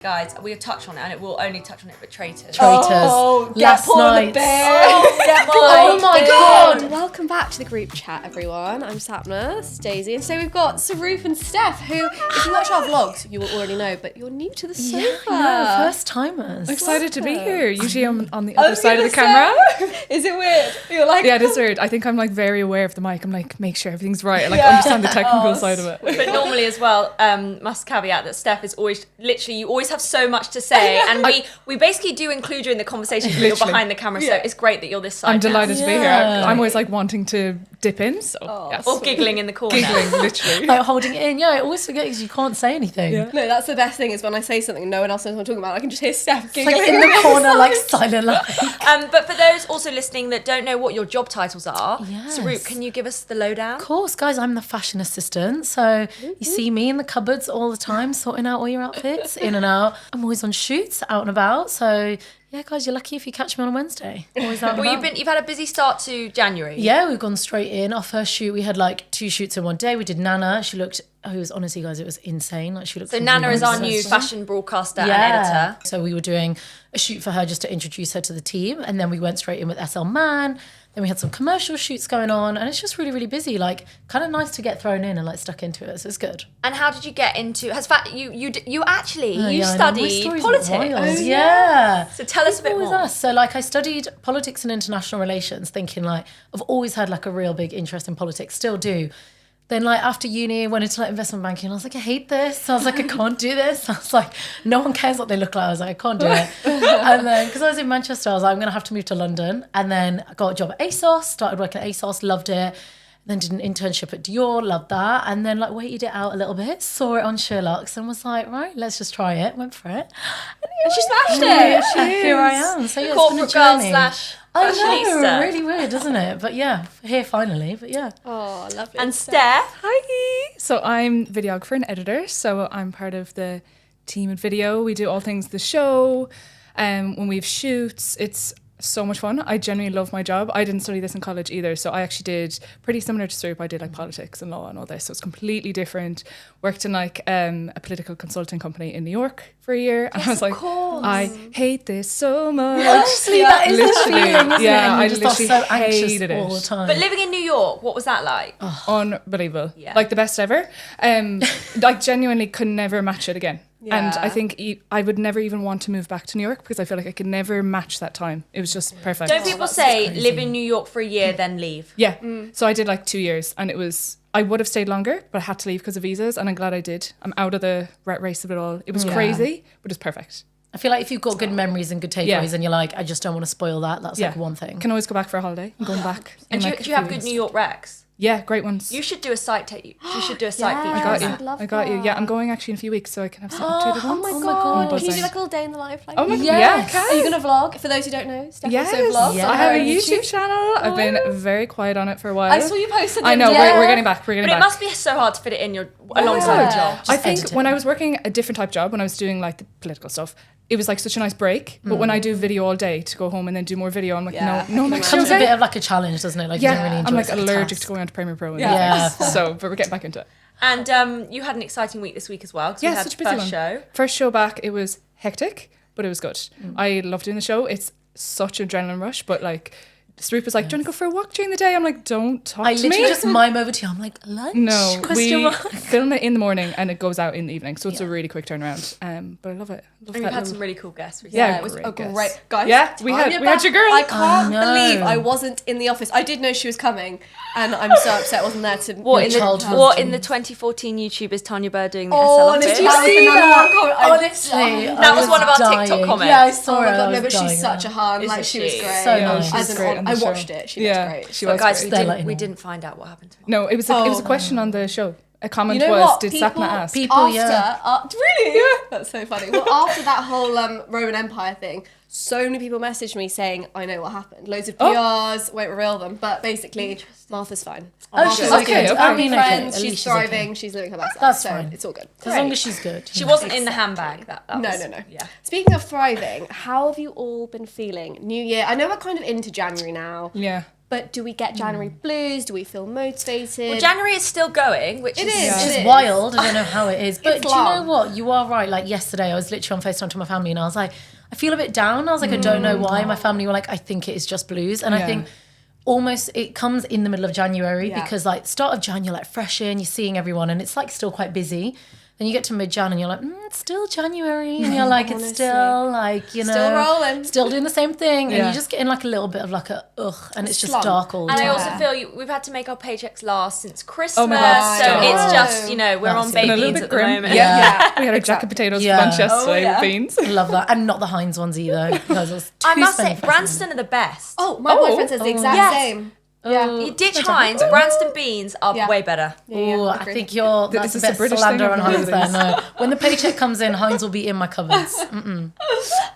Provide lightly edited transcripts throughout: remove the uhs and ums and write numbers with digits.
Guys, we'll touch on it, and it will only touch on it, but traitors. Last night. Oh my god! Welcome back to the group chat, everyone. I'm Sapna, Stacey, and so we've got Sarup and Steph, who, if you watch our vlogs, you will already know, but you're new to the sofa. Yeah, first timers. Excited to be here. Usually I'm on the other side of the camera. Is it weird? You're like, yeah, it is weird. I think I'm like very aware of the mic. I'm like, make sure everything's right. I like understand the technical side of it. But normally as well, must caveat that Steph is always, literally, you always have so much to say, and we basically do include you in the conversation, but you're behind the camera, so it's great that you're this side. I'm delighted to be here. I'm always like wanting to dip in, so yes. Or giggling in the corner. Giggling, literally. Like holding it in. Yeah, I always forget because you can't say anything. No, that's the best thing is when I say something and no one else knows what I'm talking about, I can just hear Steph giggling. Like in the corner, like silent like. But for those also listening that don't know what your job titles are, Yes. Sarup, can you give us the lowdown? Of course, guys, I'm the fashion assistant. So you see me in the cupboards all the time, sorting out all your outfits, in and out. I'm always on shoots, out and about. So yeah, guys, you're lucky if you catch me on a Wednesday. Always out and Well, about. you've had a busy start to January. Yeah, we've gone straight in. Our first shoot, we had like 2 shoots in one day. We did Nana. She looked, it was honestly, guys, it was insane. Like she looked. So Nana is our new obsessed. fashion broadcaster and editor. So we were doing a shoot for her just to introduce her to the team. And then we went straight in with SL Man. Then we had some commercial shoots going on. And it's just really, really busy. Like kind of nice to get thrown in and like stuck into it. So it's good. And how did you get into? You studied story's politics. wild. Yeah. So tell us a bit It was more. us. So like I studied politics and international relations, thinking like I've always had like a real big interest in politics, still do. Then like after uni, went into like investment banking. I was like, I hate this. I was like, I can't do this. I was like, no one cares what they look like. I was like, I can't do it. And then because I was in Manchester, I was like, I'm gonna have to move to London. And then I got a job at ASOS, started working at ASOS, loved it. Then did an internship at Dior, loved that. And then like waited it out a little bit, saw it on Sherlock's and was like, right, let's just try it. Went for it. And she smashed it. Here I am. So yeah, Corporate it's been a girl journey. slash I fashionista. know, really weird, isn't it? But yeah, here finally. But yeah. Oh, lovely. And Steph, Hi. So I'm videographer and editor. So I'm part of the team at video. We do all things the show. When we have shoots, it's so much fun. I genuinely love my job. I didn't study this in college either. So I actually did pretty similar to Sarup. I did like politics and law and all this. So it's completely different. Worked in like a political consulting company in New York for a year. And I was like, I hate this so much. Honestly, that is the feeling, isn't it? Yeah, And I you just are literally so anxious hated all the it. time. but living in New York, what was that like? Unbelievable. Yeah. Like the best ever. Like genuinely could never match it again. And Yeah. I think I would never even want to move back to New York because I feel like I could never match that time. It was just perfect. Don't people say live in New York for a year, then leave? Yeah. So I did like 2 years and I would have stayed longer, but I had to leave because of visas and I'm glad I did. I'm out of the rat race of it all. It was crazy, but it's perfect. I feel like if you've got good memories and good takeaways and you're like, I just don't want to spoil that, that's like one thing. Can always go back for a holiday. I'm going back. And in do like you a have few good weeks. New York recs? Yeah, great ones. You should do a site You should do a site feature. I got you. I'd love I got you. that. Yeah, I'm going actually in a few weeks so I can have some updated Oh ones. my my god. God. Can you do Buzzing. like a little day in the life? Like, Oh my god. Yes. Yeah, Are you going to vlog? For those who don't know, Steph also vlogs. Yeah. I have a on YouTube channel. I've been very quiet on it for a while. I saw you posted I it. know, Yeah. we're getting back. We're getting But it back. must be so hard to fit it in alongside your job. I Just think edit it. when I was working a different type job, when I was doing like the political stuff, it was like such a nice break. But when I do video all day to go home and then do more video, I'm like, Yeah, no, I'm I like, can It becomes a okay. bit of like a challenge, doesn't it? Like you don't really Yeah, enjoy I'm it. like It's a allergic task. to going onto Premiere Pro. And Yeah. So, but we're getting back into it. And you had an exciting week this week as well because Yeah, we had such a the busy first one. show. First show back, it was hectic, but it was good. I love doing the show. It's such an adrenaline rush, but like, Sarup was like, do you want to go for a walk during the day? I'm like, don't talk I to literally me. just mime over to you. I'm like, lunch? No, Question we mark. film it in the morning and it goes out in the evening, so it's a really quick turnaround. But I love it. Love And that we've had little- some really cool guests recently. Yeah, It was a guess. great guys. Yeah, we had your girl. I can't know. believe I wasn't in the office. I did know she was coming, and I'm so upset I wasn't there to. What in, childhood in the 2014 YouTube is Tanya Bird doing the Oh, SL and did office? you see that? Honestly, That was one of our TikTok comments. Yeah, I saw Oh it. my I god, no, was but she's dying. such a hun. Like Isn't she was she? great. So Yeah, nice. she As was an great on, on the I show. watched it. She Yeah, looked great. she But was guys, great. They're letting we her. didn't find out what happened to her. No, it was a question on the show. A comment You know was, what? did People- Sapna ask? people- After, really? Yeah. That's so funny. Well, after that whole Roman Empire thing, so many people messaged me saying, I know what happened. Loads of PRs, won't reveal them, but basically, Martha's fine. Oh, Martha's she's good. okay, okay. Happy I mean, friends, at she's least she's thriving, okay. she's living her best life. That's so fine. it's all good. As long as she's good. She wasn't in the handbag. That No. was, Yeah. Speaking of thriving, how have you all been feeling? New Year. I know we're kind of into January now. Yeah. But do we get January blues? Do we feel motivated? Well, January is still going, which is It's It just is. wild. I don't know how it is. But It's do you know long. what? You are right. Like yesterday, I was literally on FaceTime to my family and I was like, I feel a bit down. I was like, I don't know why. My family were like, I think it is just blues. And I think almost it comes in the middle of January because like start of Jan, you're like fresh in, you're seeing everyone and it's like still quite busy. Then you get to mid-Jan and you're like, it's still January. And you're like, it's still like, you know. Still rolling. Still doing the same thing. And Yeah. you just get in like a little bit of like a ugh. And it's just slump. dark all the And time. I also feel we've had to make our paychecks last since Christmas. my God, so stop. it's just, we're That's on been baked a little beans bit at the grim. moment. Yeah. We had a jack of potatoes Yeah. for lunch yesterday yeah. with beans. I love that. And not the Heinz ones either. Because it was I too must say, spending for something. Branston are the best. Oh, my boyfriend says the exact Yes. same. You ditch Heinz, Branston beans are Yeah. way better. Ooh, I agreed. think you're that's Is a this bit a British slander thing? on I've Heinz heard there. of No, when the paycheck comes in, Heinz will be in my cupboards.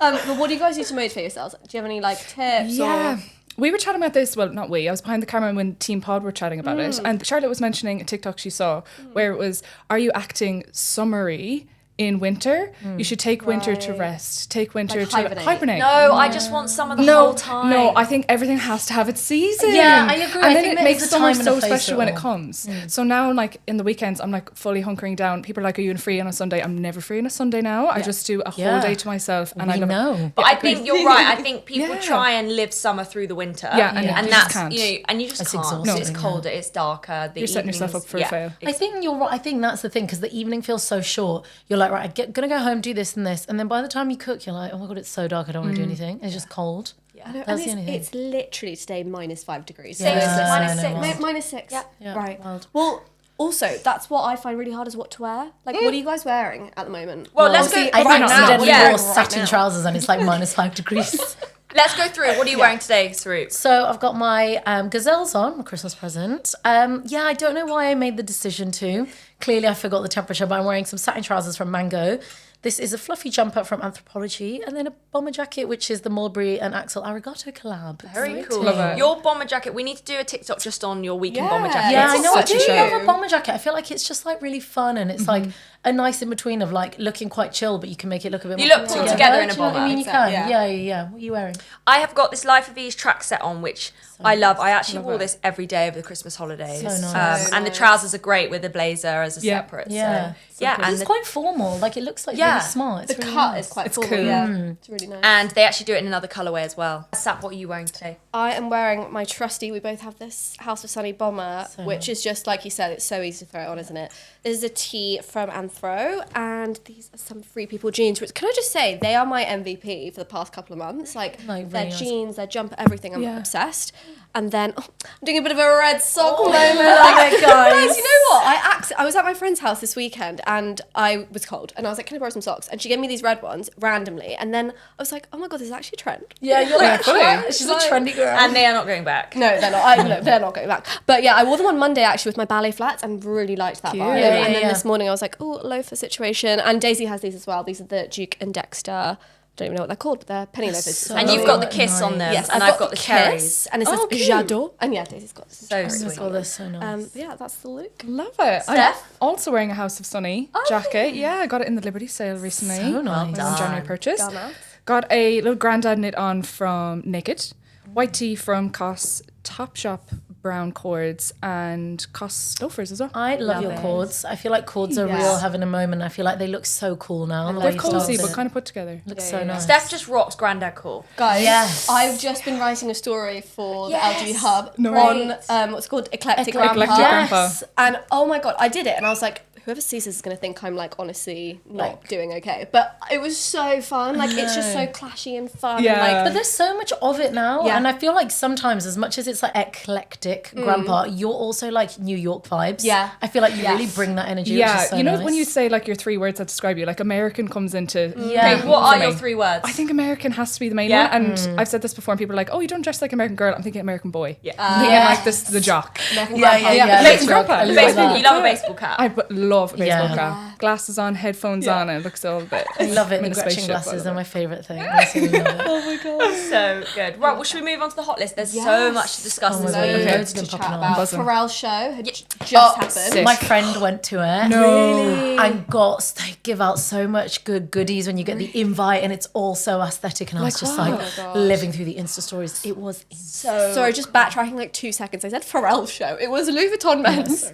But what do you guys do to motivate yourselves? Do you have any like tips? Yeah. Or... We were chatting about this, well, not we, I was behind the camera when Team Pod were chatting about it. And Charlotte was mentioning a TikTok she saw where it was, are you acting summery in winter? You should take winter to Right. rest. Take winter Like to hibernate. hibernate. No, I just want summer the No, whole time. no, I think everything has to have its season. Yeah, I agree. I And then think it there makes is a summer time and a so place special for when it it all. comes. So now, like in the weekends, I'm like fully hunkering down. People are like, "Are you free on a Sunday?" I'm never free on a Sunday now. I just do a whole Yeah. day to myself, and I We love it. know. But I think you're right. I think people Yeah. try and live summer through the winter. Yeah, and and you that's just can't. and you just It's can't. exhausting, It's yeah. colder. It's darker. The You're setting yourself up evenings- for a fail. I think you're right. I think that's the thing because the evening feels so short. You're like, right, I'm gonna go home, do this and this, and then by the time you cook, you're like, oh my god, it's so dark. I don't want to do anything. It's just cold. I know, That's and the only thing. it's literally today -5 degrees. Six, Yeah, minus I know, six. wild. -6. Yeah, Right. wild. Well, also, that's what I find really hard is what to wear. Like, what are you guys wearing at the moment? Well, let's go. obviously, I right think now. accidentally Yeah. wore satin trousers and it's like -5 degrees. Let's go through. What are you wearing today, Saru? So I've got my gazelles on, my Christmas present. Yeah, I don't know why I made the decision to. Clearly, I forgot the temperature, but I'm wearing some satin trousers from Mango. This is a fluffy jumper from Anthropology, and then a bomber jacket, which is the Mulberry and Axel Arigato collab. Very Exciting. cool. Love it. Your bomber jacket. We need to do a TikTok just on your weekend Yeah. bomber jacket. Yeah, I It's know. I such do a show. love a bomber jacket. I feel like it's just like really fun, and it's like a nice in between of like looking quite chill, but you can make it look a bit. You more look put cool together in a Do you know what I bomber. mean, you can. Yeah. Yeah. What are you wearing? I have got this Life of Ease track set on, which I love. I actually wore this every day over the Christmas holidays. So nice. And the trousers are great with the blazer as a Yeah. separate. Yeah. So, yeah, And and it's the, quite formal. Like it looks like Yeah. really smart. It's The really cut nice. is quite It's formal, cool. yeah. It's really nice. and they actually do it in another colourway as well. Sap, what are you wearing today? I am wearing my trusty, we both have this House of Sunny bomber, which is just, like you said, it's so easy to throw it on, isn't it? This is a tee from Anthro, and these are some Free People jeans, which, can I just say, they are my MVP for the past couple of months. Like Like, their really nice. jeans, their jumper, everything, I'm Yeah. obsessed. And then, I'm doing a bit of a red sock moment. love it, guys. You know what? I was at my friend's house this weekend, and I was cold, and I was like, can I borrow some socks? And she gave me these red ones, randomly, and then I was like, oh my god, this is actually a trend. Yeah, you're like, fully. she's a trendy girl. And they are not going back. No, they're not. No, they're not going back. But yeah, I wore them on Monday actually with my ballet flats and really liked that vibe. Yeah, and then yeah. this morning I was like, oh, loafer situation. And Daisy has these as well. These are the Duke and Dexter. I don't even know what they're called, but they're penny loafers. so And you've got the nice. kiss on them. Yes, and I've got the cherries. Kiss, and it says Oh, cute. Jadot. And yeah, Daisy's got some So cherries. sweet. Oh, that's so nice. But yeah, that's the look. Love it. I'm Steph? also wearing a House of Sunny jacket. Yeah, I got it in the Liberty sale recently. So nice. It was a January purchase. Dumbass. Got a little granddad knit on from Naked. White tee from Cos Topshop brown cords and Cos loafers as well. I love your it. cords. I feel like cords are Yes. real having a moment. I feel like they look so cool now. The way They're you styled cozy, it. but kind of put together. looks so nice. Steph just rocks Grandad Cool. Guys, Yes. I've just been writing a story for Yes. the LG Hub No. on what's called Eclectic Grandpa. Eclectic Grandpa. Yes. And oh my god, I did it, and I was like, whoever sees this is gonna think I'm like honestly not doing okay. But it was so fun. Like it's just so clashy and fun. Yeah. And, like, But there's so much of it now, Yeah. and I feel like sometimes, as much as it's like eclectic grandpa, you're also like New York vibes. Yeah. I feel like you Yes. really bring that energy. Yeah, which is so you know nice. when you say like your 3 words that describe you, like American comes into Yeah. Okay, what for are me. your 3 words? I think American has to be the main Yeah. one, and I've said this before, and people are like, "Oh, you don't dress like American girl." I'm thinking American boy. Yeah. I'm thinking Yeah. like this, the jock. American Yeah, Grandpa. yeah, yeah. American that's right. grandpa. I The love baseball, that. you love a baseball cap. I love a baseball Yeah. cap. glasses on, headphones on, and it looks all a bit. I love it. I'm The in a Gretchen spaceship, glasses I are love my favourite thing. I absolutely love it. So good. Right, well, should we move on to the hot list? There's so much to discuss Oh my this God, week. loads of to them chat popping about. up. Buzzing. Pharrell's show had just happened. sick. My friend went to it. No. And they give out so much good goodies when you get the invite, and it's all so aesthetic. And I was just like living through the Insta stories. It was insane. Sorry, just backtracking like 2 seconds. I said Pharrell's show. It was Louis Vuitton Men's,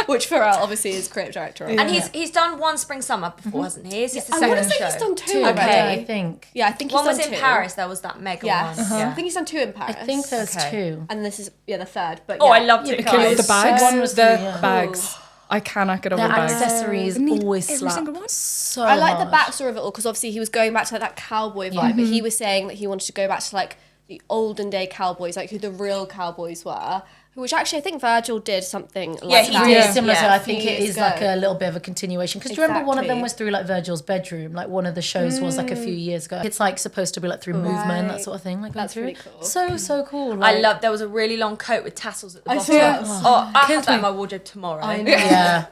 which Pharrell obviously is creative director of. And he's done one spring summer before, hasn't he? Is this the I second want to say show? he's done two Okay, already. I think. Yeah, I think he's One done was two. in Paris. There was that mega Yes, one. I think he's done two in Paris. I think there's Okay. two. And this is the third. But Oh, yeah. I loved it, because guys. The bags, One was the bags. I cannot get over Their the bags. accessories I need always every slap single one. so I like the hard. backstory of it all because obviously he was going back to like that cowboy vibe, but he was saying that he wanted to go back to like the olden day cowboys, like who the real cowboys were. Which actually I think Virgil did something like he that. did. Really similar, so Yeah, I a few think it years is like ago. a little bit of a continuation. Because remember, one of them Exactly. was through like Virgil's bedroom. Like one of the shows was like a few years ago. It's like supposed to be like through movement, that Right. sort of thing. Like going That's through. really cool. So cool. I Like, love. There was a really long coat with tassels at the I bottom. saw that. Oh, I have Kills that in me. my wardrobe tomorrow. I know. Yeah.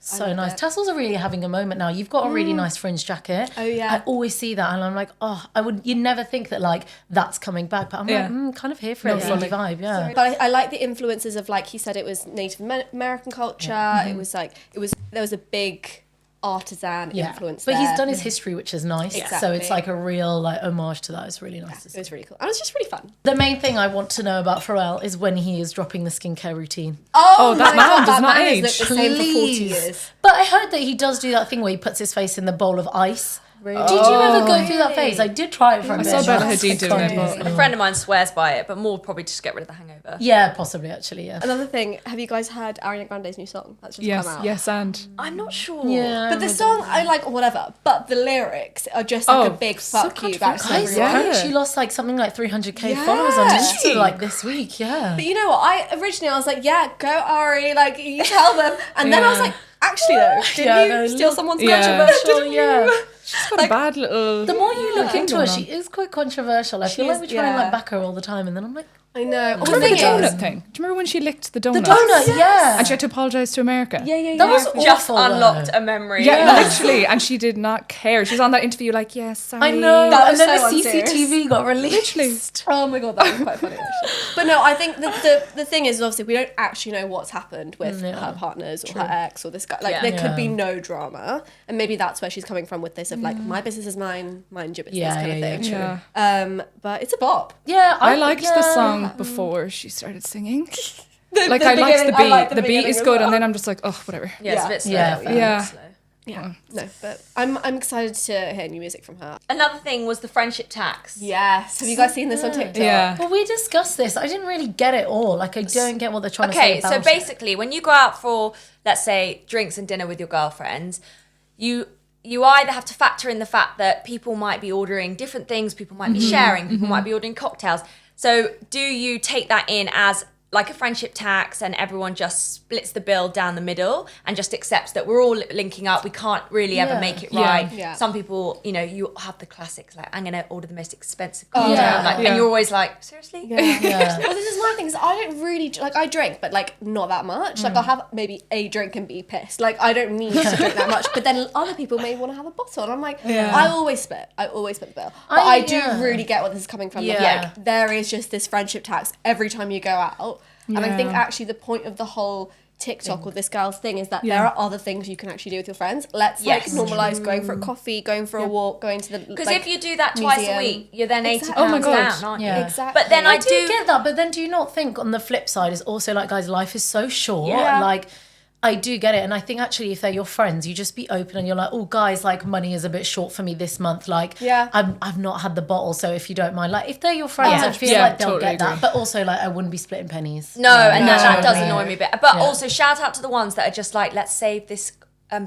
So love nice. it. Tassels are really having a moment now. You've got a really nice fringe jacket. Oh, yeah. I always see that and I'm like, oh, you never think that like that's coming back. But I'm Yeah. like, kind of here for No, it. The fully. indie vibe, yeah. But I like the influences of like he said it was Native American culture. It was like there was a big artisan influence. But there. he's done his history, which is nice. So Exactly. it's like a real like homage to that. It's really nice to It see. was really cool. And it was just really fun. The main thing I want to know about Pharrell is when he is dropping the skincare routine. Oh, that my man God, does that not man has age. looked the same for 40 years. But I heard that he does do that thing where he puts his face in the bowl of ice. Really? Did you ever go through that phase? I did try it for a bit. saw Bella That's Hadid doing it, iconic. but- A friend of mine swears by it, but more probably just to get rid of the hangover. Yeah, possibly actually, yeah. Another thing, have you guys heard Ariana Grande's new song that's just Yes, come out? yes, and I'm not sure. Yeah. But the song, I like whatever. But the lyrics are just like Oh, a big fuck you back to Guys, everyone. apparently Yeah. she lost like something like 300k Yeah. followers on Did Insta she? like this week, yeah. But you know what? I was like, yeah, go Ari, like you tell them. And then I was Yeah. like, actually though, did Yeah, you no, steal look- someone's Yeah. controversial? yeah. she's got a bad little. The more you look thing into her, going she on. is quite controversial. I feel is, like we try and yeah. like back her all the time, and then I'm like, I know. Well, Do the you remember thing the is, donut thing? Do you remember when she licked the the donut? donut, yeah. And she had to apologise to America. yeah. That was Just awful, unlocked though. a memory. Yeah, Yeah. literally. And she did not care. She was on that interview like, yes, sorry. I know. That And was then so the unserious. CCTV got released. Literally. oh my god, that was quite funny actually. But no, I think the thing is obviously we don't actually know what's happened with her partners or her ex or this guy. Like Yeah. there could be Yeah. no drama, and maybe that's where she's coming from with this of like my business is mine, mind your business Yeah, kind of yeah, thing. yeah, Yeah. But it's a bop. Yeah, I liked the yeah. song before she started singing. The Like, I liked beginning- the beat. like the beat beginning is as good, well. and then I'm just like, oh, whatever. Yeah, it's a bit slow. Yeah, a fair. Yeah. bit slow. Yeah, no, but I'm excited to hear new music from her. Another thing was the friendship tax. Yes, have you guys seen this on TikTok? Yeah. Well, we discussed this. I didn't really get it all. Like, I don't get what they're trying to say Okay, so about it. basically, when you go out for, let's say, drinks and dinner with your girlfriends, you either have to factor in the fact that people might be ordering different things, people might be sharing, people might be ordering cocktails. So do you take that in as like a friendship tax and everyone just splits the bill down the middle and just accepts that we're all linking up, we can't really ever Yeah. make it Yeah. right. Yeah. Some people, you have the classics like, I'm going to order the most expensive cocktail. Yeah. Like, Yeah. And you're always like, seriously? Yeah. Well, this is my thing. Is I don't really like. I drink, but like not that much. Like I'll have maybe a drink and be pissed. Like I don't need to drink that much. But then other people may want to have a bottle. And I'm like, I always split. I always split the bill. But I do really get what this is coming from. Yeah. Like there is just this friendship tax every time you go out. And I think Yeah. actually the point of the whole TikTok with this girl's thing is that there are other things you can actually do with your friends. Let's Yes. like normalize going for a coffee, going for a walk, going to the Because like, if you do that twice a museum. week, you're then £80 Exactly. Oh my God. down, aren't Yeah. you? Exactly. But then I I do get that, but then do you not think on the flip side is also like, guys, life is so short. Yeah. Like, I do get it. And I think actually if they're your friends, you just be open and you're like, oh, guys, like money is a bit short for me this month. Like, Yeah. I've not had the bottle. So if you don't mind, like if they're your friends, Yeah. I feel Yeah, like they'll totally get that. agree. But also like I wouldn't be splitting pennies. No, and that does No. annoy me a bit. But Yeah. also, shout out to the ones that are just like, let's save this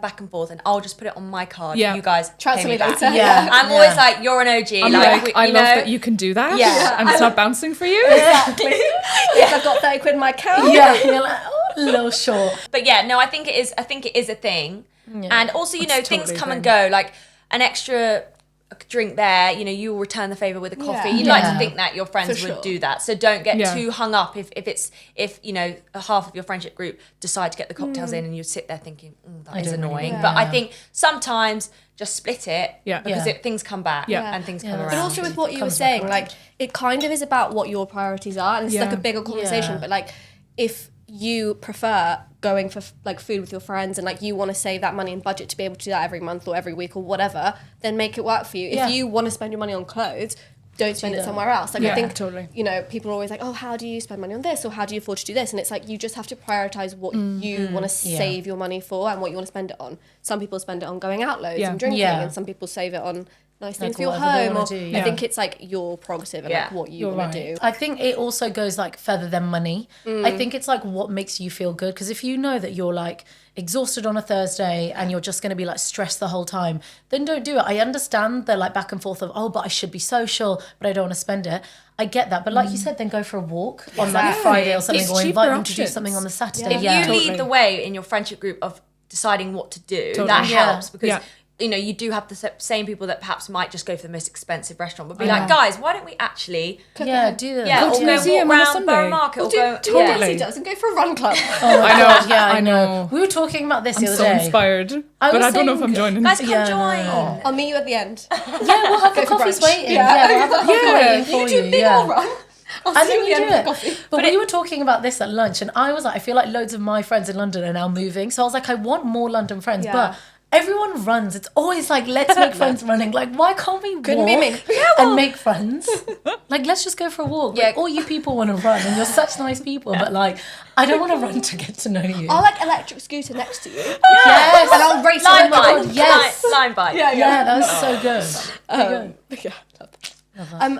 back and forth, and I'll just put it on my card. Yeah. You guys Transfer pay me me back. later. Yeah. I'm always like, you're an OG. I'm like, like, I you love know? that you can do that. Yeah. And it's not bouncing for you. Exactly. Yes, I've got 30 quid in my account. Yeah, you're like, oh, a little short. But yeah, no, I think it is a thing. And also, That's things totally come a and thing. go. Like an extra a drink there, you know, you'll return the favor with a coffee. Yeah. You'd like to Yeah. think that your friends For would sure. do that. So don't get Yeah. too hung up if you know, half of your friendship group decide to get the cocktails in and you sit there thinking, that is don't really annoying. know. But I Yeah. think sometimes just split it Yeah. because Yeah. things come back Yeah. and things come Yeah. around. But also with what you were comes back saying, around. like it kind of is about what your priorities are, and it's like Yeah. a bigger conversation. Yeah. But like, if you prefer going for like food with your friends and like you want to save that money and budget to be able to do that every month or every week or whatever, then make it work for you. Yeah. If you want to spend your money on clothes, don't spend it that. somewhere else. Like I Yeah, think, totally. you know, people are always like, oh, how do you spend money on this, or how do you afford to do this? And it's like you just have to prioritize what you want to Yeah. save your money for and what you want to spend it on. Some people spend it on going out loads Yeah. and drinking, Yeah. and some people save it on nice things Like for your whatever they home. wanna Or do, I yeah. think it's like your prerogative and like what you You're want right. to do. I think it also goes like further than money. I think it's like what makes you feel good. Because if you know that you're like exhausted on a Thursday and you're just going to be like stressed the whole time, then don't do it. I understand the like back and forth of, oh, but I should be social, but I don't want to spend it. I get that. But like you said, then go for a walk on like Exactly. Friday or something, It's or cheaper invite them to do options. something on the Saturday. If Yeah. you Totally. lead the way in your friendship group of deciding what to do, Totally. that Yeah. helps because Yeah. you know you do have the same people that perhaps might just go for the most expensive restaurant, but be Yeah. like, guys, why don't we actually Yeah, do that. yeah, Go or to go the museum walk on a around Sunday. Borough Market Or or do, go do what Totally. Daisy does and go for a run club. Oh my God, yeah, I I know. know. We were talking about this I'm the other so day. inspired, I but was I don't know if saying- I'm joining. guys come Yeah, join. no. I'll meet you at the end. Yeah, we'll have the Go for coffees brunch. waiting. Yeah. Yeah, we'll have the coffee Yeah. waiting for You do you. a big yeah. old run. I'll And see you then at the you end do of the it. coffee. But we were talking about this at lunch, and I was like, I feel like loads of my friends in London are now moving. So I was like, I want more London friends, Yeah. but everyone runs. It's always like, let's make friends running. Like, why can't we Couldn't walk be me. and make friends? Like, let's just go for a walk. Yeah. Like, all you people want to run, and you're such nice people, but like, I don't want to run to get to know you. I'll like electric scooter next to you. Yes. And I'll race Line on my bike, God, yes. line bike. Yeah, that was so good. Yeah.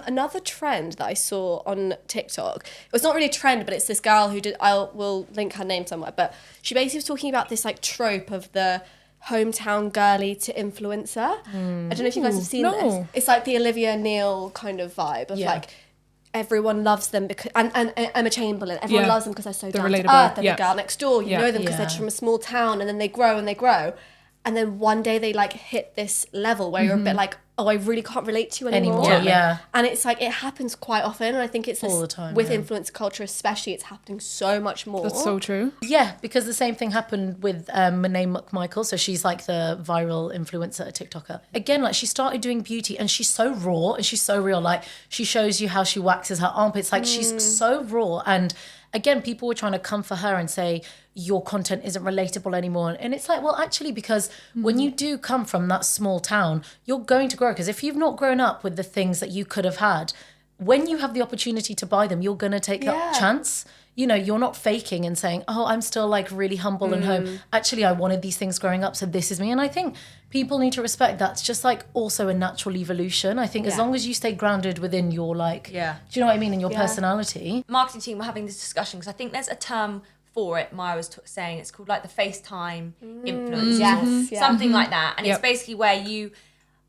Another trend that I saw on TikTok, it was not really a trend, but it's this girl who did, will link her name somewhere, but she basically was talking about this like trope of the hometown girly to influencer. I don't know if you guys have seen no. this. It's like the Olivia Neal kind of vibe of Yeah. like, everyone loves them because, and Emma Chamberlain, everyone Yeah. loves them because they're so They're down to relatable, earth. They're yeah. the girl next door. You Yeah. know them because they're Yeah. just from a small town, and then they grow and they grow. And then one day they like hit this level where you're a bit like, oh, I really can't relate to you anymore. Anymore, yeah. And it's like, it happens quite often. And I think it's All the time, with yeah. influencer culture, especially, it's happening so much more. That's so true. Yeah, because the same thing happened with Monet McMichael. So she's like the viral influencer TikToker. Again, like she started doing beauty and she's so raw and she's so real. Like she shows you how she waxes her armpits. Like she's so raw. And again, people were trying to come for her and say, your content isn't relatable anymore. And it's like, well, actually, because when you do come from that small town, you're going to grow. Because if you've not grown up with the things that you could have had, when you have the opportunity to buy them, you're going to take that chance. You know, you're not faking and saying, oh, I'm still like really humble and home. Actually, I wanted these things growing up, so this is me. And I think people need to respect that's just like also a natural evolution. I think as long as you stay grounded within your like, do you know what I mean? In your personality. Marketing team were having this discussion because I think there's a term for it. Maya was saying it's called like the Facetime influence, Yes, yeah. something like that. And Yep. it's basically where you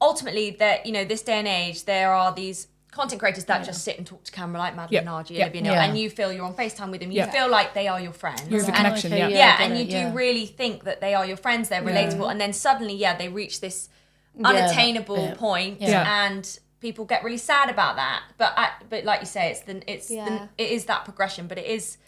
ultimately that you know this day and age there are these content creators that just sit and talk to camera like Madeline Yep. Nargi, Yep. Olivia Neal, Yeah. and you feel you're on FaceTime with them. You Yeah. feel like they are your friends. You have a And- connection, okay, yeah. yeah, got and it, you do yeah. really think that they are your friends. They're relatable, and then suddenly, they reach this that unattainable bit. point, Yeah. and people get really sad about that. But like you say, it is that progression, but it's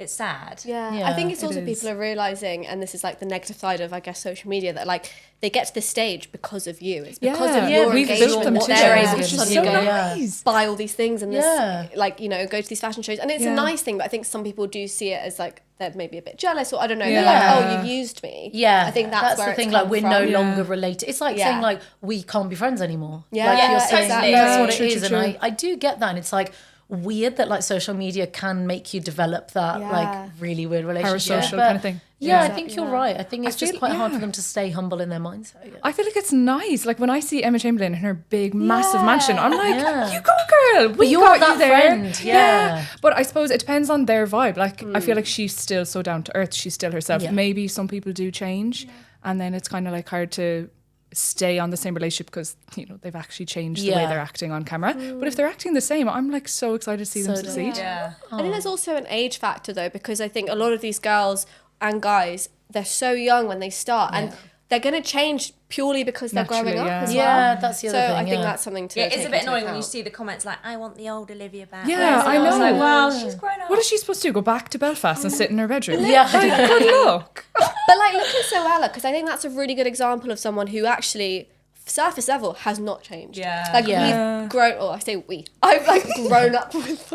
sad. Yeah. Yeah, I think it's it also is. people are realizing, and this is like the negative side of, I guess, social media, that like they get to this stage because of you. It's because of Yeah, your we've engagement built them that to they're this, able to which is suddenly so go nice. buy all these things and this, Yeah. like, you know, go to these fashion shows. And it's a Yeah. nice thing, but I think some people do see it as like they're maybe a bit jealous, or I don't know. Yeah. They're like, oh, you used me. Yeah, I think that's where the it's thing. come Like we're from. no Yeah. longer related. It's like Yeah. saying like we can't be friends anymore. Yeah, like yeah, you're saying exactly. that's what True, it is, true, and true. I do get that. And it's like weird that like social media can make you develop that Yeah. like really weird relationship. Parasocial But kind of thing. Yeah, I Yeah. think you're right. I think it's just feel- quite hard for yeah. them to stay humble in their mindset. Yeah. I feel like it's nice. Like when I see Emma Chamberlain in her big, massive mansion, I'm like, Yeah. you go, girl. We you're got that you there. friend, yeah. But I suppose it depends on their vibe. Like I feel like she's still so down to earth. She's still herself. Yeah. Maybe some people do change, and then it's kind of like hard to stay on the same relationship because they've actually changed the way Yeah. they're acting on camera. But if they're acting the same, I'm like so excited to see them So do I. succeed. Yeah. I think there's also an age factor though, because I think a lot of these girls and guys, they're so young when they start, and they're going to change purely because they're growing Naturally, up yeah. as well. Yeah, that's the other So thing. I think yeah. that's something to Yeah, take it's a bit into annoying when you account. see the comments like, I want the old Olivia back. Yeah, Where's it? I was know. like, well, she's grown up. What is she supposed to do? Go back to Belfast and sit in her bedroom? Yeah. Good luck. But like, look at Zoella, because I think that's a really good example of someone who actually, surface level, has not changed. Yeah. Like Yeah. we've grown, or I say we, I've like grown up with,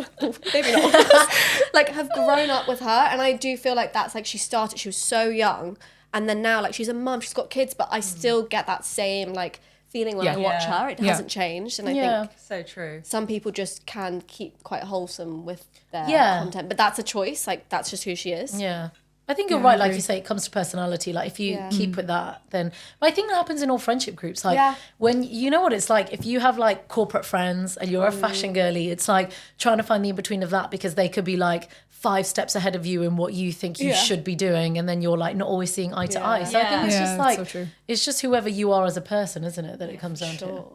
maybe not, like have grown up with her, and I do feel like that's like she was so young, and then now like she's a mum, she's got kids, but I still get that same like feeling when Yeah. I watch Yeah. her. It Yeah. hasn't changed, and I Yeah. think So true. some people just can keep quite wholesome with their Yeah. content, but that's a choice. Like that's just who she is. Yeah. I think you're Yeah, right, I like agree. you say, it comes to personality. Like if you Yeah. keep with that, then but I think that happens in all friendship groups. Like Yeah. when you know what it's like, if you have like corporate friends and you're a fashion girly, it's like trying to find the in between of that because they could be like 5 steps ahead of you in what you think you Yeah. should be doing, and then you're like not always seeing eye to Yeah. eye. So I think it's Yeah, just it's like so true. it's just whoever you are as a person, isn't it? That it comes down to. Sure.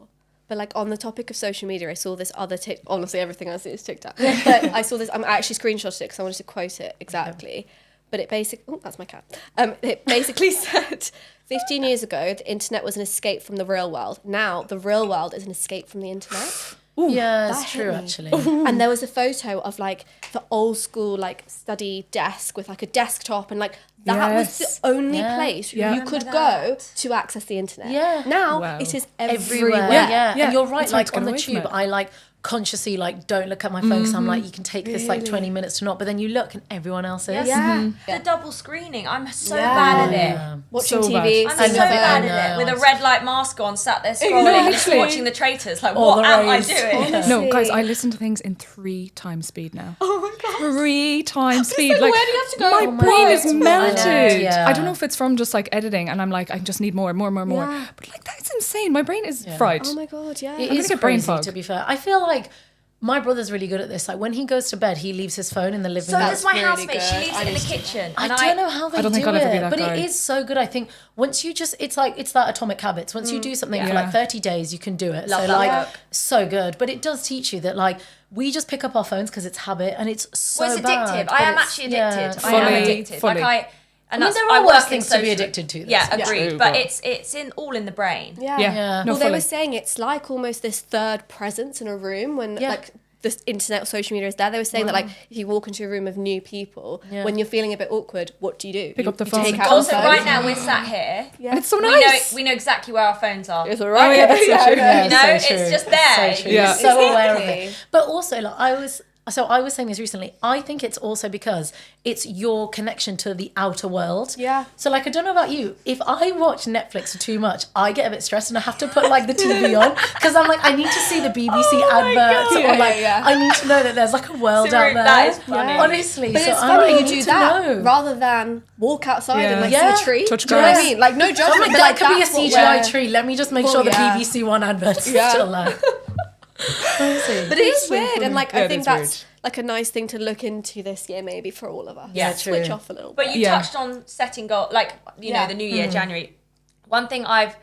But like on the topic of social media, I saw this other honestly, everything I see is TikTok. But I saw this, I actually screenshotted it because I wanted to quote it exactly. But it basically, oh, that's my cat. It basically said, 15 years ago, the internet was an escape from the real world. Now, the real world is an escape from the internet. Yeah, that it's hit true me. actually. And there was a photo of like the old school like study desk with like a desktop, and like that was Yes. the only Yeah. place Yeah. you could go to access the internet. Yeah. Now Wow. it is Everywhere. everywhere. Yeah. Yeah. And you're right, It's hard like to on get the away from tube, it. I like consciously like don't look at my phone because I'm like, you can take this like 20 minutes to not, but then you look and everyone else is. Yeah. The double screening. I'm so Yeah. bad at it. Yeah. Watching So TV. I'm I so know, bad I at it. know. With a red light mask on, sat there scrolling, just Literally. watching the traitors. Like, All what the am I rays. doing? Honestly. No, guys, I listen to things in 3 times speed now. Oh my god. 3 times speed. like, where do you have to go? My Oh my brain God. is melted. Yeah. I don't know if it's from just like editing, and I'm like, I just need more. Yeah. But like, that's insane. My brain is fried. Oh my god, yeah. It gonna is get brain crazy, fog. to be fair. I feel like my brother's really good at this. Like when he goes to bed, he leaves his phone in the living So room. does my really housemate. She good. leaves I it in the need to do that. kitchen. I and don't know how they I don't think do I'll ever be it, that but guy. it is so good. I think once you just, it's like it's that atomic habits. Once you do something for Yeah. like 30 days, you can do it. Love so that like book. so good. But it does teach you that like we just pick up our phones because it's habit, and it's so Well, it's bad, addictive. but I am it's- actually yeah, addicted. I am Fully, addicted. fully. Like and I mean, that's, there are work worse in things to be social- addicted to, though. Yeah, Yeah. agreed. True, but but- it's in all in the brain. Yeah. Yeah. No, Well, they were fully. saying it's like almost this third presence in a room when Yeah. like the internet or social media is there. They were saying that like if you walk into a room of new people, Yeah. when you're feeling a bit awkward, what do? Pick up the You phone. take out Also, your phone. right now we're sat here. Yeah. And it's so We nice. know we know exactly where our phones are. It's all right. Oh, yeah, that's so true. Yeah, You know, so it's true. just there. So true. Yeah. You're so aware of Exactly. it. But also, like I was saying this recently. I think it's also because it's your connection to the outer world. Yeah. So like, I don't know about you. If I watch Netflix too much, I get a bit stressed and I have to put like the TV on because I'm like, I need to see the BBC adverts God. or like Yeah. I need to know that there's like a world Sarah, out there. that is funny. Honestly, But so it's I'm funny like, you I do need to that know. rather than walk outside and like Yeah. see a tree. Touch Do you know what I grass. mean? Like no judgment, I'm like, but that like could be a that's what CGI we're- tree. Let me just make Well, sure the yeah. BBC One adverts Yeah. are still there. Honestly. But it is weird, and like Yeah, I it think is that's like a nice thing to look into this year, maybe for all of us. Yeah, Switch true. off a little. But you Yeah. touched on setting goal, like you know, Yeah. the new year, January. One thing I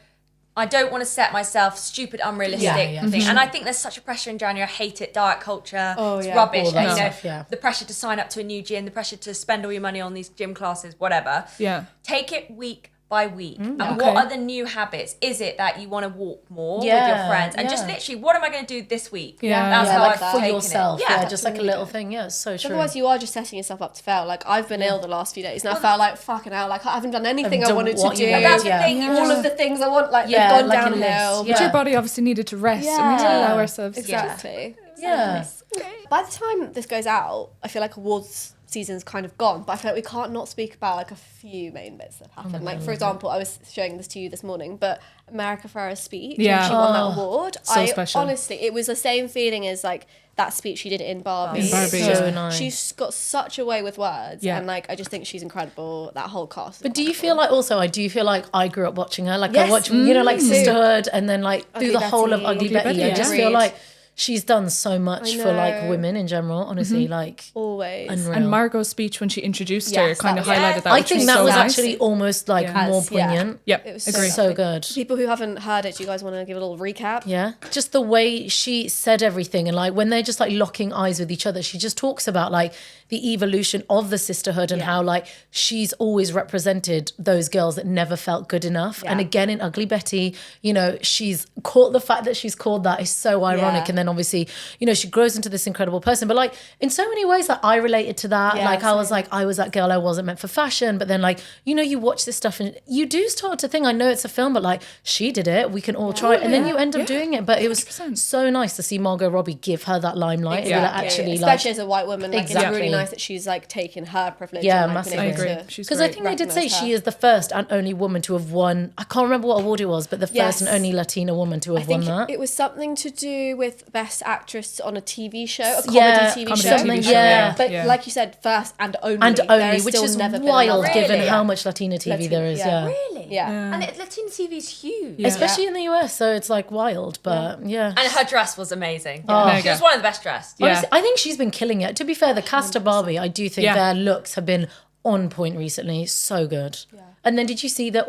don't want to set myself stupid, unrealistic Yeah, thing, and I think there's such a pressure in January. I hate it, diet culture. Oh, it's yeah. rubbish. All that And, you know, stuff, yeah. the pressure to sign up to a new gym, the pressure to spend all your money on these gym classes, whatever. Yeah. Take it week by week. And Okay. what are the new habits? Is it that you want to walk more with your Yeah, friends? And just yeah. literally, what am I going to do this week? Yeah. That's Yeah, how like I've for taken yourself. it. Yeah, Yeah, just like a little thing. Yeah, it's so true. Otherwise, you are just setting yourself up to fail. Like I've been ill the last few days, and I felt like fucking hell. Like I haven't done anything I done wanted to what you do. wanted, That's the yeah. thing. You All just of the things I want, like Yeah, they've gone like a downhill. list, But yeah. your body obviously needed to rest. And we need to Yeah. allow ourselves. Exactly. Yeah. By the time this goes out, I feel like awards season's kind of gone, but I feel like we can't not speak about like a few main bits that happened. Like for example, I was showing this to you this morning, but America Ferrera's speech, when Yeah. she won Oh, that award, so I special. honestly, it was the same feeling as like that speech she did in Barbie. In Barbie, It's just- So nice. She's got such a way with words, Yeah. and like I just think she's incredible. That whole cast. is But do you incredible. feel like also I do feel like I grew up watching her. Like Yes. I watch you know like Sisterhood and then like Ugly through the whole of Betty. Ugly Ugly Betty. Betty, I yeah. just feel Agreed. like she's done so much I for like know. women in general. Honestly, like always? unreal. And Margot's speech when she introduced her Yes, kind of that was- highlighted that. I which think was that so was nice. actually almost like Yeah. more Yeah. poignant. Yep, It was agree. So good. People who haven't heard it, do you guys want to give a little recap? Yeah. Just the way she said everything and like when they're just like locking eyes with each other, she just talks about like the evolution of the sisterhood and how like she's always represented those girls that never felt good enough. And again, in Ugly Betty, you know, she's caught the fact that she's called that is so ironic. And then obviously, you know, she grows into this incredible person. But like in so many ways that I related to that. Like I was like, I was that girl, I wasn't meant for fashion. But then like, you know, you watch this stuff and you do start to think, I know it's a film, but like she did it, we can all try it. And then you end up doing it. But it was 100%. so nice to see Margot Robbie give her that limelight. And Exactly. actually, Especially as a white woman, like, Exactly. it's really nice that she's like taken her privilege. Yeah, and, like, been massively. able I agree. to- She's because I great. think they did say recognise her. she is the first and only woman to have won. I can't remember what award it was, but the first and only Latina woman to have I think won that. it was something to do with Best Actress on a TV show, a comedy Yeah, TV comedy show. TV show, yeah. But Yeah. like you said, first and only. And There only, has which still is never been wild another. given Really? how much Latina TV Latina, there is. yeah. Yeah. Really? Yeah. And Latina TV is huge. Especially in the US, so it's like wild, but yeah. And her dress was amazing. Mega. She was one of the best dressed. Yeah. Honestly, I think she's been killing it. To be fair, the cast of Barbie, I do think Yeah. their looks have been on point recently. So good. Yeah. And then did you see that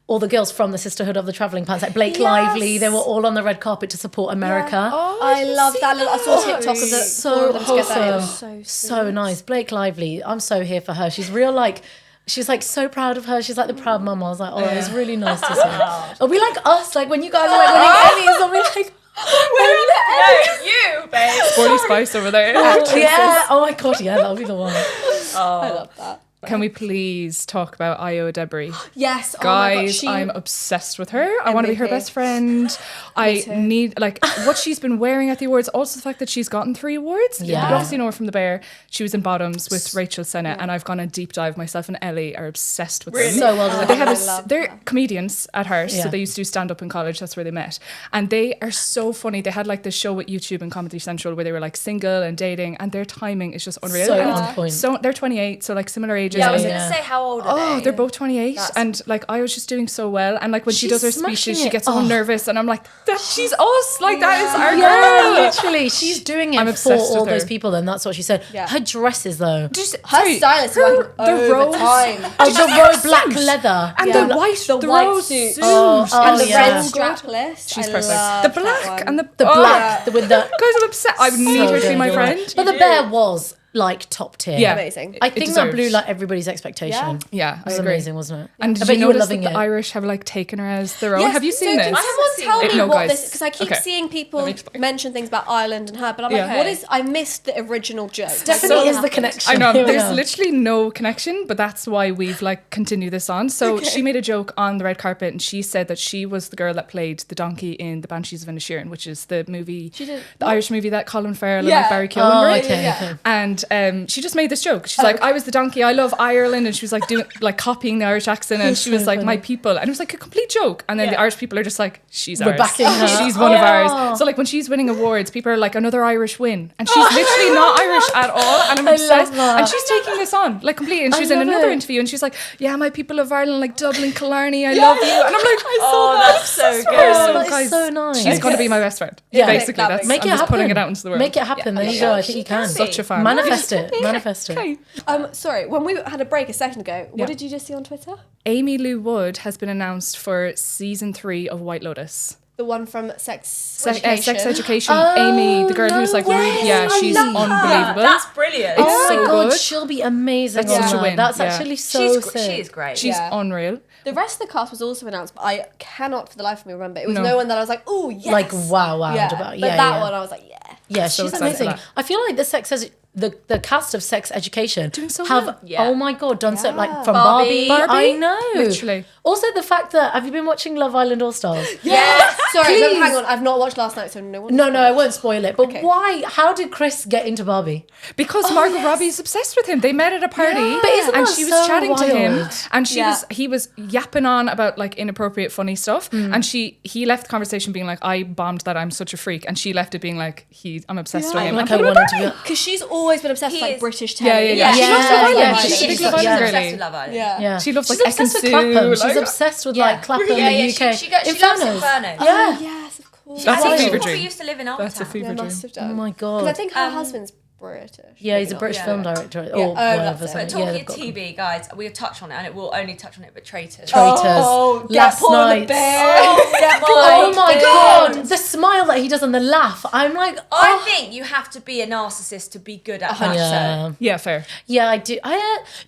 all the girls from the Sisterhood of the Travelling Pants, like Blake Lively, they were all on the red carpet to support America. Oh, I love that little. I saw a TikTok of the So four of them together. It was wholesome. so So nice. Blake Lively, I'm so here for her. She's real like, she's like so proud of her. She's like the proud mum. I was like, oh, it was really nice to see. Are we like us? Like when you guys are like winning Emmys, are we like, No, you, babe. Sporty Spice over there. yeah. Oh my God, yeah, that'll be the one. I love that. Can we please talk about Io Debris? Yes, oh my God, Guys, I'm obsessed with her. I want to be her MVP. best friend. I need, like, what she's been wearing at the awards. Also, the fact that she's gotten 3 awards. Yeah. You obviously know her from The Bear. She was in Bottoms with Rachel Sennett, and I've gone a deep dive. Myself and Ellie are obsessed with them. So well done. They have I love they're that. comedians at heart, Yeah. so they used to do stand up in college. That's where they met, and they are so funny. They had like this show with YouTube and Comedy Central where they were like single and dating, and their timing is just unreal. So And on it's point. So they're 28, so like similar ages. Yeah, I was and- going to say, how old are Oh, they? they're both 28, That's- and like I was just doing so well. And like when she She's does her smashing speeches, she it. gets all Oh. nervous, and I'm like, she's us, like that is our Yeah, girl. literally, she's doing I'm it for obsessed with all her. those people, and that's what she said. Yeah. Her dresses, though, Her stylist working the rose overtime. the robe black leather, and Yeah. the white, The white rose suit. suit. Oh, and the yeah. red strapless. She's I perfect. love The that black one. and the oh, black with the. Guys, I'm upset. I need her to be my good, you're right. friend. But the bear was like top tier. Yeah. Amazing. I It think that deserves. blew like everybody's expectation. Yeah, It I was agree. amazing, wasn't it? And I did bet you you were notice that loving the it. Irish have like taken her as their own? Yes, Have you seen so this? Can someone tell me No, what guys. this? Because I keep Okay. seeing people Let me explain. mention things about Ireland and her, but I'm Yeah. like, what is? I missed the original joke. Stephanie What is the happened? connection. I know Here we there's are. literally no connection, but that's why we've like continued this on. So she made a joke on the red carpet, and she said that she was the girl that played the donkey in The Banshees of Inisherin, which is the movie, the Irish movie that Colin Farrell and like Barry Keoghan Oh, were in. okay, yeah. okay. And she just made this joke. She's like, I was the donkey. I love Ireland, and she was like doing like copying the Irish accent, and she was so like funny. my people, and it was like a complete joke. And then the Irish people are just like, she's We're ours. backing her. She's one of Oh. ours. So like when she's winning awards, people are like another Irish win, and she's literally not Irish at all. And I'm I obsessed. love that. And she's taking this on like completely. And she was in love another it. interview, and she's like, yeah, my people of Ireland, like Dublin, Killarney, I love you. And I'm like, That's so Oh, good. so that is guys, so nice. she's going to be my best friend. Yeah. Basically, That that's makes Make I'm it just happen. putting it out into the world. Make it happen. There you go. I think you can. Such a fan. Manifest it. Manifest it. Okay. Sorry, when we had a break a second ago, Yeah. what did you just see on Twitter? Amy Lou Wood has been announced for season 3 of White Lotus. The one from Sex Sex Education. Oh, Amy, the girl who's like, no really, way. yeah, I she's love her. unbelievable. That's brilliant. Oh my so god, good. she'll be amazing. That's on such a that. win, That's yeah. actually so sick. She's great. She's Yeah. unreal. The rest of the cast was also announced, but I cannot for the life of me remember. It was No. no one that I was like, oh yes, Like wow, yeah. about. But Yeah, that yeah. one I was like, yeah. Yeah, So she's excited for amazing. that. I feel like the cast of Sex Education Doing so have well. Yeah. oh my god done so like Yeah. from Barbie. Barbie. I know. Literally. Also the fact that have you been watching Love Island All Stars? Yeah. Sorry, but Please. hang on. I've not watched last night, so no one. No, I won't spoil it. But Okay. why? How did Chris get into Barbie? Because Margot Robbie is obsessed with him. They met at a party, But isn't and that she was so chatting to him, wild? and Yeah. he was yapping on about like inappropriate, funny stuff, and he left the conversation being like, "I bombed that. I'm such a freak," and she left it being like, I'm obsessed with him. Like And I put him wanted in to be. Because she's always been obsessed with He like is- British Yeah, telly. yeah. She Yeah, loves Love Island. yeah, She's a she's big so- Love Island yeah. girly. obsessed with Love Island. Yeah. Yeah. She loves She's like obsessed with Ekin Clapham. Sue, She's like- obsessed with Yeah. like Clapham, Yeah, the yeah, UK. she loves Inferno. Yeah. Oh, yes, of course. I That's a think she fever probably dream. used to live in our That's a town. fever Yeah, dream. must have Oh done. my Because I god. think her husband's British. Yeah, he's a Maybe British not. film director or Oh, whatever. that's it. But Something. talking they've of got them. TV, guys, we'll touch on it, and it will only touch on it, but Traitors. Traitors. Oh, get Last Paul in the night. bear. Oh my god, the smile that he does and the laugh. I'm like, I think you have to be a narcissist to be good at that. yeah. Yeah, fair. Yeah, I do.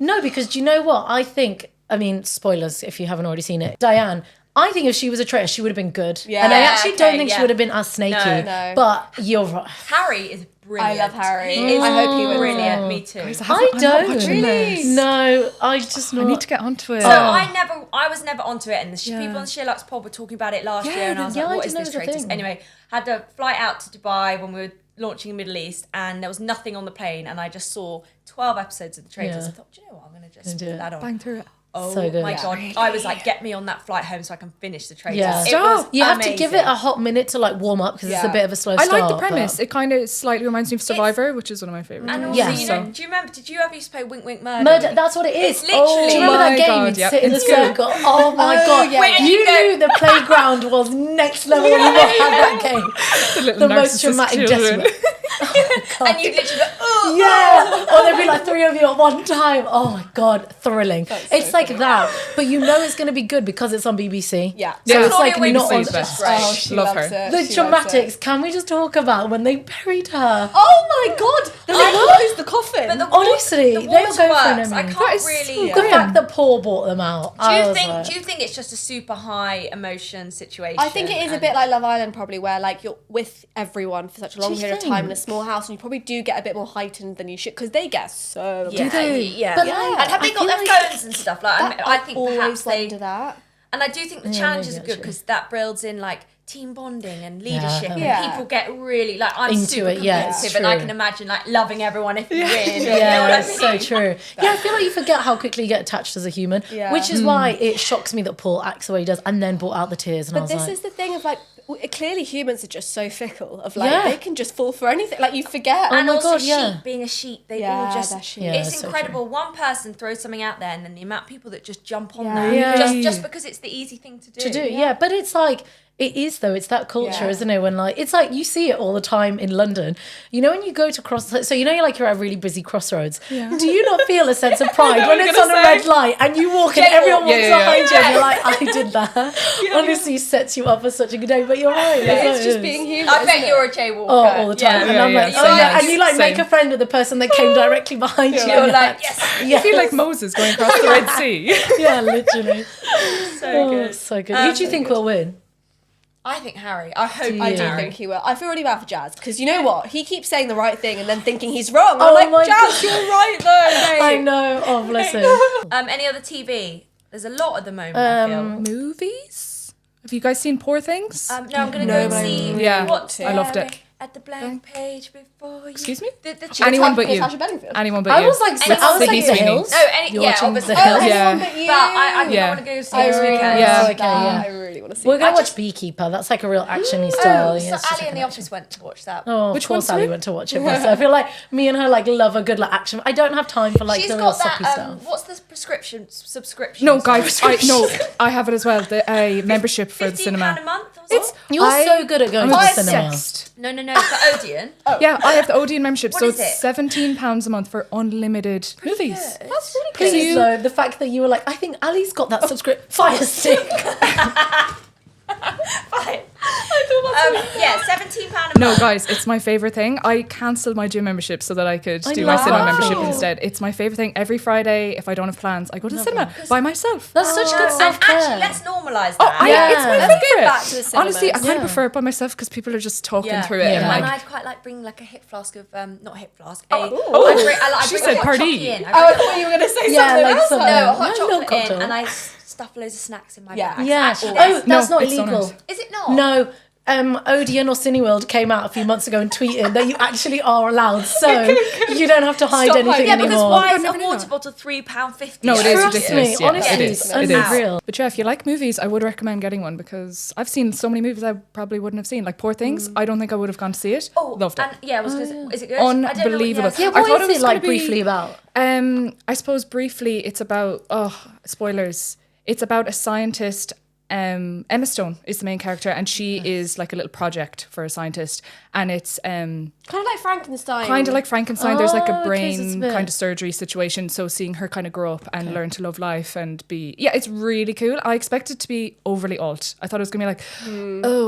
No, because do you know what? I think, I mean, spoilers if you haven't already seen it. Diane, I think if she was a traitor, she would have been good. Yeah. And I actually don't Okay, think yeah. she would have been as snaky. No. But you're right. Harry is brilliant. I love Harry. He is I hope he wins brilliant. it. Me too. I don't. watching this. No, I just not. I need to get onto it. So I was never onto it, and the people on Sherlock's pod were talking about it last year, and I was yeah, I like, "What didn't is this know it was a Traitors?" thing. Anyway, had a flight out to Dubai when we were launching in the Middle East, and there was nothing on the plane, and I just saw 12 episodes of the Traitors. Yeah. I thought, do you know what? I'm gonna just do put it. that on. Bang through it. Oh So good. my Yeah. god! I was like, get me on that flight home so I can finish the Traitors. Yeah. It was You have to give it amazing. a hot minute to like warm up because it's a Yeah. bit of a slow I start. like the premise. but- It kind of slightly reminds me of Survivor, which is one of my favorites. And also, Yeah. you know, do you remember? Did you ever used to play Wink Wink Murder? Murder, that's what it is. It's literally- Do you remember Oh that my game? God, You'd yep. sit in the It's good. circle. Oh my god. yeah. Wait, You you go- knew the playground was next level when you had that game. Little The most narcissist traumatic children. desperate. And you literally go, oh, Yeah. Or there'd be like 3 of you at one time. Oh my god, thrilling. It's like that. But you know it's going to be good because it's on BBC. Yeah. So Yeah. it's like Claudia not Winston on is best. great. Oh, she Love loves her. it. the She loves it. dramatics. Can we just talk about when they buried her? Oh my god! Then they closed the coffin. But the Honestly, the they water were going for an works. I Emmy. That can't is really. so The good. fact that Paul brought them out. Do you think it's just a super high emotion situation? I think it is a and- bit like Love Island, probably, where like you're with everyone for such a long Do you period of time in a think? small house, and you probably do get a bit more heightened than you should because they get so. Yeah, they? yeah. But, yeah. like, And have I they got feel their like phones and stuff? Like, I think always perhaps they. wonder that. And I do think the Yeah, challenges are maybe good actually. because that builds in like team bonding and leadership, and Yeah. people get really like I'm Into super it, yeah, it's competitive, and I true. can imagine like loving everyone if you win. You know Yeah, what I it's mean? so true. Yeah, I feel like you forget how quickly you get attached as a human, Yeah. which is why it shocks me that Paul acts the way he does and then brought out the tears. And I But was this like, is the thing of like, clearly humans are just so fickle. Of like, Yeah. they can just fall for anything. Like you forget. And my also God, yeah. sheep being a sheep, they Yeah, all just they're sheep. Yeah, it's it's so incredible. One person throws something out there and then the amount of people that just jump on Yeah. that. Yeah. Just because it's the easy thing to do. to do, yeah. But it's like, it is though, it's that culture, Yeah. isn't it? When like, it's like you see it all the time in London. You know, when you go to so you know, you're at a really busy crossroads. Yeah. Do you not feel a sense of pride when what it's you're on a gonna red say. light and you walk and Jaywalk. everyone walks Yeah, yeah, behind you yeah. and you're like, I did that. Honestly, sets you up for such a good day. But you're right. that's what It's it just is. being human. I bet isn't you're it? a jaywalker. Oh, all the time. Yeah. And I'm Yeah, like, yeah, oh same. yeah. And you like make Same. a friend with the person that came directly behind you. You're and like, yes. yeah. I feel like Moses going across the Red Sea. Yeah, literally. So Oh, good. so good. Who do you think will win? I think Harry. I hope Do I you? do Harry. think he will. I feel really bad for Jazz because you know what? He keeps saying the right thing and then thinking he's wrong. Oh I'm my like, Jazz, God. you're right though. I Mate. know. Oh, bless him. Any other TV? There's a lot at the moment. I feel. Movies? Have you guys seen Poor Things? No, I'm gonna No, go and but I see really Yeah, what's I loved there it. at the blank page before you. Excuse me? The Anyone but you. Natasha Bedingfield. Anyone but I you. was like, Anyone I was but like you. the Sweeney. hills. No, You're yeah, watching obviously. The Hills? Yeah. Anyone but you. But I Yeah. want to go see I this really weekend. want Yeah. to see Okay, that. yeah. I really want to see We're that. gonna watch Beekeeper. That's like a real actiony style. Oh, Yeah, so it's just Ali like in an the action. office went to watch that. Oh, Which of course, one, Ali sorry? went to watch it. So I feel like me and her like love a good like action. I don't have time for like She's the real got that. soppy stuff. What's the subscription? No, guys, I have it as well. The membership for the £15 cinema. a month. It's You're so good at going to the I'm cinema. obsessed. No, for Odeon. Yeah, I have the Odeon membership, What so is it's it? £17 a month for unlimited movies. That's really Please, though, the fact that you were like, I think Ali's got that subscription. Fire stick. Fine. Yeah, £17 a No, month. guys, it's my favorite thing. I cancelled my gym membership so that I could I do my love cinema that. membership Oh. instead. It's my favorite thing. Every Friday, if I don't have plans, I go to the cinema by myself. That's such good And self-care. actually, let's normalise Oh, that. Yeah. it's my Let's get favorite. back to the cinemas. Honestly, I kind of Yeah. prefer it by myself because people are just talking Yeah. through it. Yeah. And And like, I'd quite like bring like a hip flask of not hip flask. Oh, I ooh. bring She a said hot party. chocolate in. Oh, I thought you were going to say Yeah, something like else. something. No, a hot No, no chocolate in, cocktail. and I stuff loads of snacks in my Yeah. bag. Yeah. Actually, Oh, that's- that's No, not it's so illegal. nice. is it not? No. Odeon or Cineworld came out a few months ago and tweeted that you actually are allowed, so you don't have to hide Stop anything hiding. Yeah, because anymore. why is a never knew water that. bottle £3.50? No, it is Trust ridiculous. me, Yeah, honestly, it it's is. It is. unreal. But yeah, if you like movies, I would recommend getting one because I've seen so many movies I probably wouldn't have seen. Like Poor Things, I don't think I would have gone to see it. Oh, Loved it. And, yeah, I was gonna say, is it good? I don't know what- Unbelievable. Yeah, I what thought is it was it like gonna be- briefly about? I suppose briefly, it's about spoilers. It's about a scientist, Emma Stone is the main character, and she is like a little project for a scientist, and it's Kind of like Frankenstein. kind of like Frankenstein. There's like a okay, so it's brain a bit- kind of surgery situation. So seeing her kind of grow up and learn to love life and be, it's really cool. I expected it to be overly alt. I thought it was gonna be like,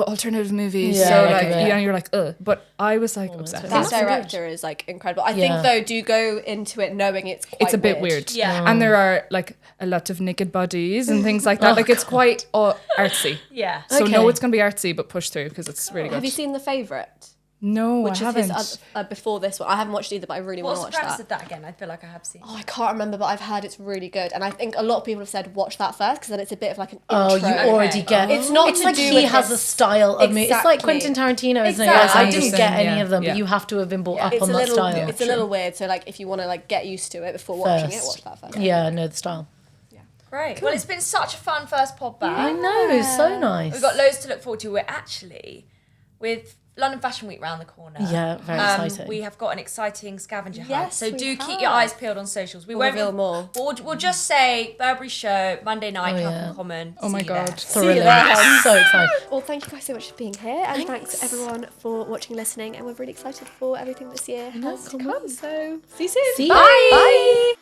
alternative movies. Yeah, so like like, a bit. you're like, but I was like obsessed. That director is like incredible. I think though, do go into it knowing it's quite It's a bit weird. Yeah. And there are like a lot of naked bodies and things like that. Like it's quite artsy. Yeah. So Okay. no, it's going to be artsy, but push through because it's really good. Have you seen The Favourite? No, Which I is haven't. his before this one. I haven't watched either, but I really want What's to the watch premise that. of that again? I feel like I have seen. Oh, I can't remember, but I've heard it's really good, and I think a lot of people have said watch that first because then it's a bit of like an Oh, intro. you already Okay. get. It's not It's to like do he with has this. a style of me. It's like Exactly. Quentin Tarantino, isn't it? Exactly. Like, I didn't Anderson, get any yeah, of them, yeah. but you have to have been brought up It's on a that little, style. it's a little weird. So like, if you want to like get used to it before watching it, watch that first. Yeah, I know the style. Great. Well, it's been such a fun first pod back. I know, it's so nice. We've got loads to look forward to. We're actually with London Fashion Week round the corner. Yeah, very exciting. We have got an exciting scavenger hunt. Yes, So we do keep have. your eyes peeled on socials. We We'll won't reveal more. We'll just say Burberry show Monday night, Oh, Clapham yeah. Common. Oh my See you there. God. Thrilling. there. So excited. Well, thank you guys so much for being here, and thanks everyone for watching and listening. And we're really excited for everything this year has to come. So see you soon. See you. Bye. Bye.